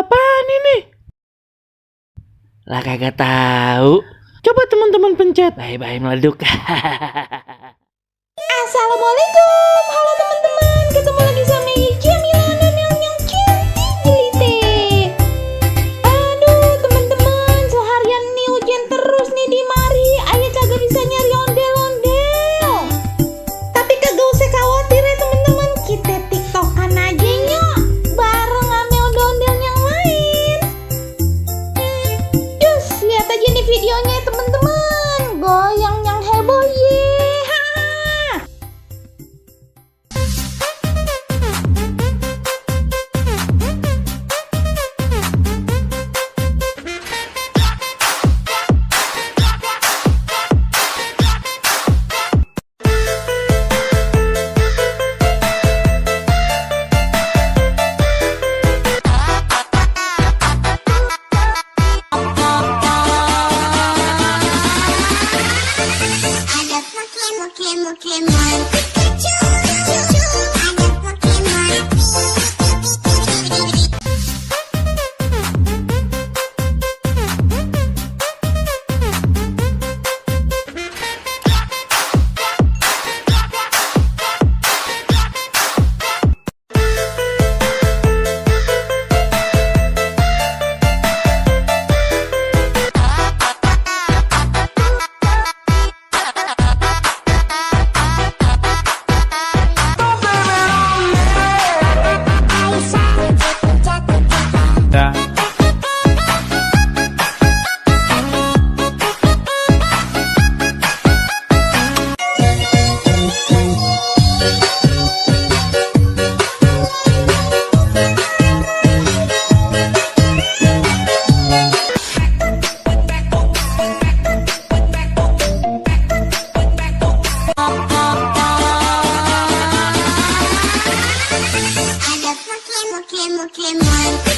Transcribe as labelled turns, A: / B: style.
A: apaan ini? Lah kagak tahu. Coba teman-teman pencet. Bye-bye meleduk.
B: Assalamualaikum, halo teman-teman, ketemu lagi sama Jamila dan yang cantik jelite. Aduh teman-teman, seharian nih hujan terus nih di mari, ayah kagak bisa nyari ondel-ondel. Tapi kagak usah khawatir ya teman-teman, kita tiktokan aja nyok, bareng ame ondel-ondel yang lain. Yus, lihat aja nih videonya ya teman-teman, goyang yang heboh ye.
C: Came on.